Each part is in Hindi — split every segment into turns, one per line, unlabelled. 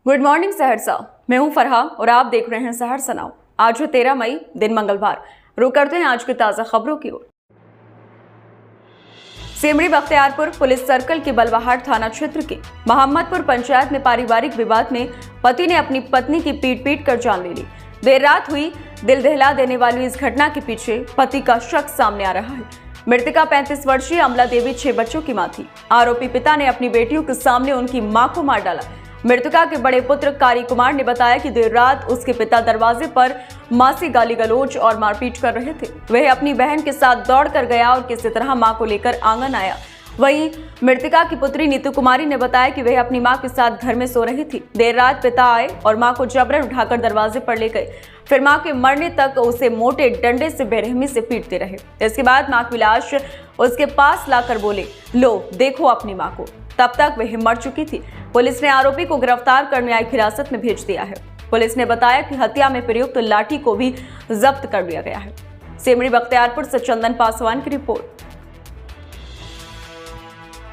Good morning Saharsa. मैं हूं फरहा और आप देख रहे हैं सहरसा नाउ। आज है 13 मई, दिन मंगलवार। रुक करते हैं आज की ताजा खबरों की ओर। सेमरी बख्तियारपुर पुलिस सर्कल के बलवाहाट थाना क्षेत्र के मोहम्मदपुर पंचायत में पारिवारिक विवाद में पति ने अपनी पत्नी की पीट कर जान ले ली। देर रात हुई दिल दहला देने वाली इस घटना के पीछे पति का शक सामने आ रहा है। मृतका 35 वर्षीय अमला देवी 6 बच्चों की मां थी। आरोपी पिता ने अपनी बेटियों के सामने उनकी मां को मार डाला। मृतका के बड़े पुत्र कारी कुमार ने बताया कि देर रात उसके पिता दरवाजे पर मां से गाली गलौज और मारपीट कर रहे थे। वह अपनी बहन के साथ दौड़ कर गया और किसी तरह मां को लेकर आंगन आया। वहीं मृतका की पुत्री नीतू कुमारी ने बताया कि वह अपनी मां के साथ घर में सो रही थी। देर रात पिता आए और मां को जबरन उठाकर दरवाजे पर ले गए। फिर मां के मरने तक उसे मोटे डंडे से बेरहमी से पीटते रहे। इसके बाद मां की लाश उसके पास लाकर बोले, लो देखो अपनी मां को। तब तक वह मर चुकी थी। पुलिस ने आरोपी को गिरफ्तार कर न्यायिक हिरासत में भेज दिया है। पुलिस ने बताया कि हत्या में प्रयुक्त लाठी को भी जब्त कर लिया गया है। सेमरी बख्तियारपुर से चंदन पासवान की रिपोर्ट।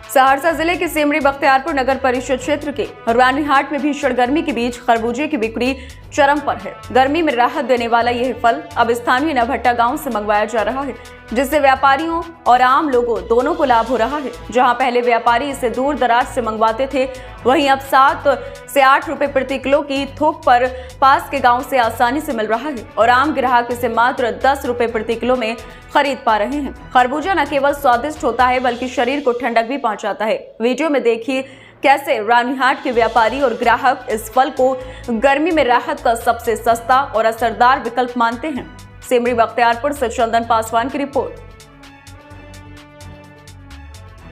सहरसा जिले के सेमरी बख्तियारपुर नगर परिषद क्षेत्र के रानीहाट में भीषण गर्मी के बीच खरबूजे की बिक्री चरम पर है। गर्मी में राहत देने वाला यह फल अब स्थानीय नभट्टा गांव से मंगवाया जा रहा है, जिससे व्यापारियों और आम लोगों दोनों को लाभ हो रहा है। जहां पहले व्यापारी इसे दूर दराज से मंगवाते थे, वहीं अब 7 से 8 रुपए प्रति किलो की थोक पर पास के गांव से आसानी से मिल रहा है और आम ग्राहक इसे मात्र 10 रुपए प्रति किलो में खरीद पा रहे हैं। खरबूजा न केवल स्वादिष्ट होता है बल्कि शरीर को ठंडक भी पहुंचाता है। वीडियो में देखिए कैसे रानीहाट के व्यापारी और ग्राहक इस फल को गर्मी में राहत का सबसे सस्ता और असरदार विकल्प मानते हैं। सेमरी बख्तियारपुर से चंदन पासवान की रिपोर्ट।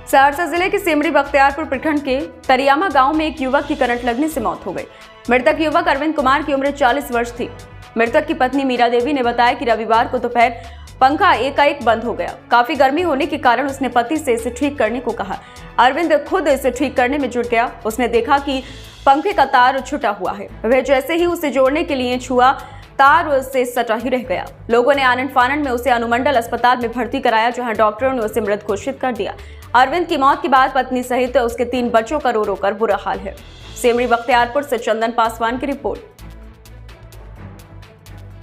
सहरसा जिले के सेमरी बख्तियारपुर प्रखंड के तरियामा गांव में एक युवक की करंट लगने से मौत हो गई। मृतक युवक अरविंद कुमार की उम्र 40 वर्ष थी। मृतक की पत्नी मीरा देवी ने बताया कि रविवार को दोपहर पंखा एकाएक बंद हो गया। काफी गर्मी होने के कारण उसने पति से इसे ठीक करने को कहा। अरविंद खुद इसे ठीक करने में जुट गया। उसने देखा कि पंखे का तार छुटा हुआ है। वह जैसे ही उसे जोड़ने के लिए छुआ, तार उससे सटा ही रह गया। लोगों ने आनन फानन में उसे अनुमंडल अस्पताल में भर्ती कराया, जहां डॉक्टरों ने उसे मृत घोषित कर दिया। अरविंद की मौत के बाद पत्नी सहित उसके 3 बच्चों का रो रो कर बुरा हाल है। सेमरी बख्तियारपुर से चंदन पासवान की रिपोर्ट।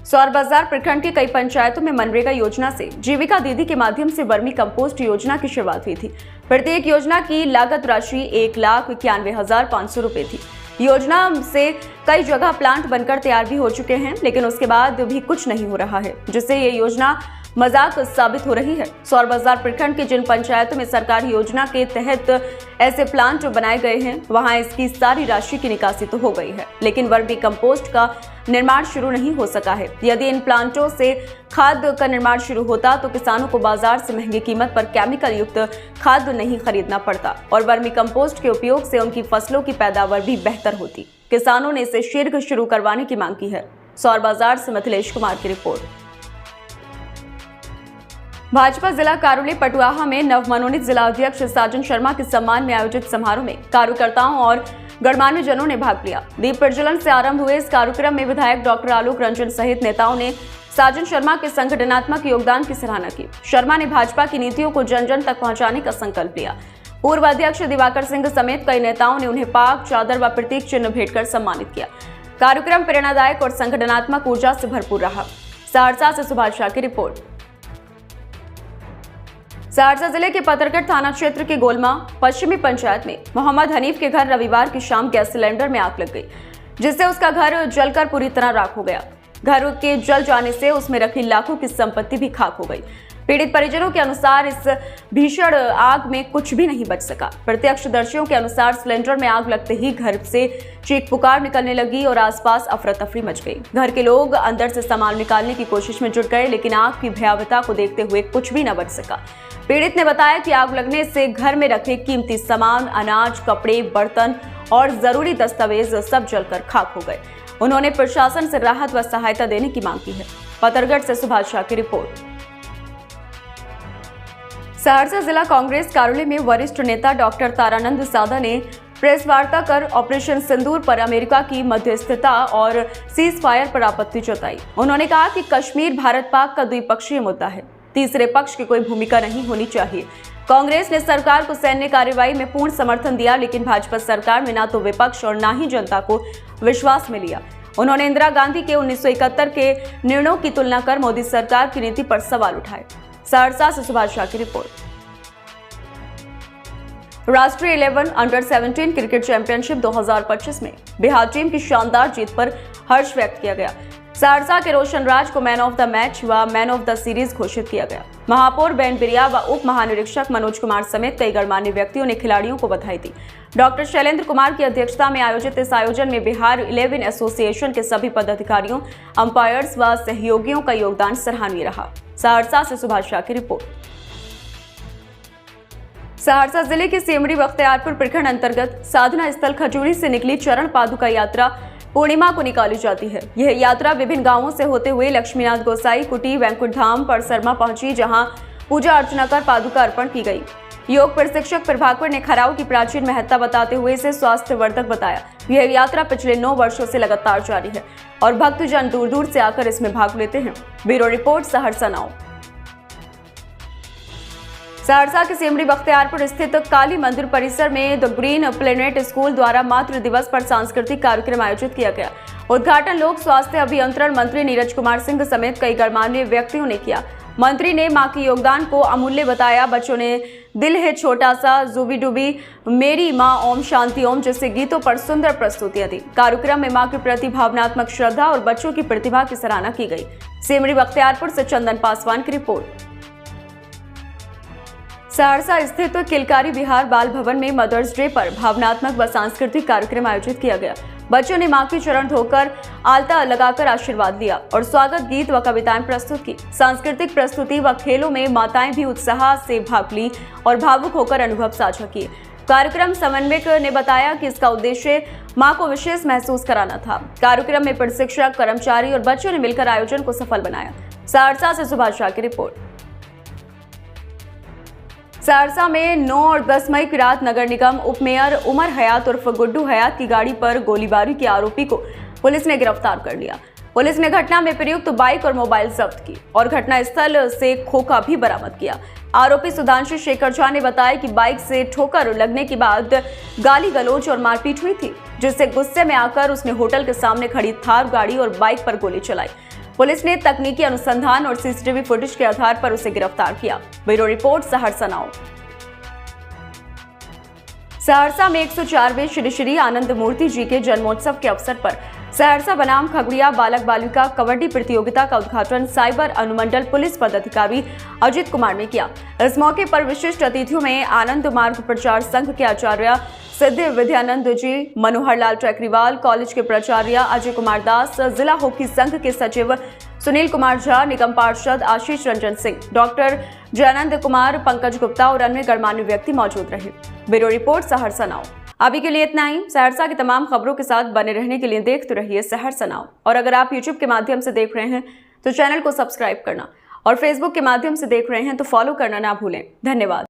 सौर बाजार प्रखंड के कई पंचायतों में मनरेगा योजना से जीविका दीदी के माध्यम से वर्मी कंपोस्ट योजना की शुरुआत हुई थी। प्रत्येक योजना की लागत राशि 1,91,500 रुपए थी। योजना से कई जगह प्लांट बनकर तैयार भी हो चुके हैं, लेकिन उसके बाद भी कुछ नहीं हो रहा है, जिससे ये योजना मजाक साबित हो रही है। सौर बाजार प्रखंड के जिन पंचायतों में सरकारी योजना के तहत ऐसे प्लांट बनाए गए हैं, वहां इसकी सारी राशि की निकासी तो हो गई है, लेकिन वर्मी कंपोस्ट का निर्माण शुरू नहीं हो सका है। यदि इन प्लांटों से खाद का निर्माण शुरू होता तो किसानों को बाजार से महंगी कीमत पर केमिकल युक्त खाद नहीं खरीदना पड़ता और वर्मी कंपोस्ट के उपयोग से उनकी फसलों की पैदावार भी बेहतर होती। किसानों ने इसे शीघ्र शुरू करवाने की मांग की है। सौर बाजार से मिथिलेश कुमार की रिपोर्ट। भाजपा जिला कार्यालय पटुआहा में नवमनोनीत जिला अध्यक्ष साजन शर्मा के सम्मान में आयोजित समारोह में कार्यकर्ताओं और गणमान्य जनों ने भाग लिया। दीप प्रज्वलन से आरंभ हुए इस कार्यक्रम में विधायक डॉक्टर आलोक रंजन सहित नेताओं ने साजन शर्मा के संगठनात्मक योगदान की सराहना की। शर्मा ने भाजपा की नीतियों को जन जन तक पहुंचाने का संकल्प लिया। पूर्व अध्यक्ष दिवाकर सिंह समेत कई नेताओं ने उन्हें पाक, चादर व प्रतीक चिन्ह भेंटकर सम्मानित किया। कार्यक्रम प्रेरणादायक और संगठनात्मक ऊर्जा से भरपूर रहा। सहरसा से सुभाष शाह की रिपोर्ट। सहरसा जिले के पतरगढ़ थाना क्षेत्र के गोलमा पश्चिमी पंचायत में मोहम्मद हनीफ के घर रविवार की शाम गैस सिलेंडर में आग लग गई, जिससे उसका घर जलकर पूरी तरह राख हो गया। घर के जल जाने से उसमें रखी लाखों की संपत्ति भी खाक हो गई। पीड़ित परिजनों के अनुसार इस भीषण आग में कुछ भी नहीं बच सका। प्रत्यक्षदर्शियों के अनुसार सिलेंडर में आग लगते ही घर से चीख पुकार निकलने लगी और आसपास अफरा तफरी मच गई। घर के लोग अंदर से सामान निकालने की कोशिश में जुट गए, लेकिन आग की भयावहता को देखते हुए कुछ भी न बच सका। पीड़ित ने बताया कि आग लगने से घर में रखे कीमती सामान, अनाज, कपड़े, बर्तन और जरूरी दस्तावेज सब जलकर खाक हो गए। उन्होंने प्रशासन से राहत व सहायता देने की मांग की है। पतरगढ़ से सुभाष शाह की रिपोर्ट। सहरसा जिला कांग्रेस कार्यालय में वरिष्ठ नेता डॉक्टर तारानंद सादा ने प्रेस वार्ता कर ऑपरेशन सिंदूर पर अमेरिका की मध्यस्थता और सीज फायर पर आपत्ति जताई। उन्होंने कहा कि कश्मीर भारत पाक का द्विपक्षीय मुद्दा है, तीसरे पक्ष की कोई भूमिका नहीं होनी चाहिए। कांग्रेस ने सरकार को सैन्य कार्रवाई में पूर्ण समर्थन दिया, लेकिन भाजपा सरकार में ना तो विपक्ष और ना ही जनता को विश्वास में लिया। उन्होंने इंदिरा गांधी के 1971 के निर्णयों की तुलना कर मोदी सरकार की नीति पर सवाल उठाए। सहरसा से सुभाष शाह की रिपोर्ट। राष्ट्रीय 11 अंडर-17 क्रिकेट चैंपियनशिप 2025 में बिहार टीम की शानदार जीत पर हर्ष व्यक्त किया गया। सहरसा के रोशन राज को मैन ऑफ द मैच व मैन ऑफ द सीरीज घोषित किया गया। महापौर बेन बिरिया व उप महानिरीक्षक मनोज कुमार समेत कई गणमान्य व्यक्तियों ने खिलाड़ियों को बधाई दी। डॉक्टर शैलेंद्र कुमार की अध्यक्षता में आयोजित इस आयोजन में बिहार 11 एसोसिएशन के सभी पदाधिकारियों, अंपायर्स व सहयोगियों का योगदान सराहनीय रहा। सहरसा से सुभाष शाह की रिपोर्ट। सहरसा जिले के सेमरी बख्तियारपुर प्रखंड अंतर्गत साधना स्थल खजूरी से निकली चरण पादुका यात्रा पूर्णिमा को निकाली जाती है। यह यात्रा विभिन्न गांवों से होते हुए लक्ष्मीनाथ गोसाई कुटी वैंकुट धाम परसरमा पहुंची, जहां पूजा अर्चना कर पादुका अर्पण की गई। योग प्रशिक्षक प्रभाकर ने खराव की प्राचीन महत्ता बताते हुए इसे स्वास्थ्यवर्धक बताया। यह यात्रा पिछले 9 वर्षों से लगातार जारी है और भक्तजन दूर दूर से आकर इसमें भाग लेते हैं। Bureau report, Saharsa now. Saharsa के सेमरी बख्तियारपुर स्थित काली मंदिर परिसर में द ग्रीन प्लेनेट स्कूल द्वारा मातृ दिवस पर सांस्कृतिक कार्यक्रम आयोजित किया गया। उद्घाटन लोक स्वास्थ्य अभियंत्रण मंत्री नीरज कुमार सिंह समेत कई गणमान्य व्यक्तियों ने किया। मंत्री ने मां के योगदान को अमूल्य बताया। बच्चों ने दिल है छोटा सा, जुबी डुबी, मेरी मां, ओम शांति ओम जैसे गीतों पर सुंदर प्रस्तुतियां दी। कार्यक्रम में मां के प्रति भावनात्मक श्रद्धा और बच्चों की प्रतिभा की सराहना की गई। सेमरी बख्तियारपुर से चंदन पासवान की रिपोर्ट। सहरसा स्थित किलकारी बिहार बाल भवन में मदर्स डे पर भावनात्मक व सांस्कृतिक कार्यक्रम आयोजित किया गया। बच्चों ने मां के चरण धोकर आलता लगाकर आशीर्वाद लिया और स्वागत गीत व कविताएं प्रस्तुत की। सांस्कृतिक प्रस्तुति व खेलों में माताएं भी उत्साह से भाग ली और भावुक होकर अनुभव साझा किए। कार्यक्रम समन्वयक ने बताया कि इसका उद्देश्य मां को विशेष महसूस कराना था। कार्यक्रम में प्रशिक्षक, कर्मचारी और बच्चों ने मिलकर आयोजन को सफल बनाया। सहरसा से सुभाष शाह की रिपोर्ट। सहरसा में 9 और 10 मई की रात नगर निगम उप मेयर उमर हयात उर्फ गुड्डू हयात की गाड़ी पर गोलीबारी के आरोपी को पुलिस ने गिरफ्तार कर लिया। पुलिस ने घटना में प्रयुक्त बाइक और मोबाइल जब्त की और घटनास्थल से खोखा भी बरामद किया। आरोपी सुधांशु शेखर झा ने बताया कि बाइक से ठोकर लगने के बाद गाली गलौज और मारपीट हुई थी, जिससे गुस्से में आकर उसने होटल के सामने खड़ी थार गाड़ी और बाइक पर गोली चलाई। पुलिस ने तकनीकी अनुसंधान और सीसीटीवी फुटेज के आधार पर उसे गिरफ्तार किया। Bureau report, Saharsa now. Saharsa में 104वें श्री श्री आनंद मूर्ति जी के जन्मोत्सव के अवसर पर सहरसा बनाम खगड़िया बालक बालिका कबड्डी प्रतियोगिता का उद्घाटन साइबर अनुमंडल पुलिस पदाधिकारी अजित कुमार ने किया। इस मौके पर विशिष्ट अतिथियों में आनंद मार्ग प्रचार संघ के आचार्य सिद्धि विद्यानंद जी, मनोहर लाल टेकरीवाल, कॉलेज के प्राचार्य अजय कुमार दास, जिला हॉकी संघ के सचिव सुनील कुमार झा, निगम पार्षद आशीष रंजन सिंह, डॉक्टर जयानंद कुमार, पंकज गुप्ता और अन्य गणमान्य व्यक्ति मौजूद रहे। Bureau report, Saharsa now. अभी के लिए इतना ही। सहरसा की तमाम खबरों के साथ बने रहने के लिए देखते रहिए सहरसा नाउ। और अगर आप यूट्यूब के माध्यम से देख रहे हैं तो चैनल को सब्सक्राइब करना और फेसबुक के माध्यम से देख रहे हैं तो फॉलो करना ना भूलें। धन्यवाद।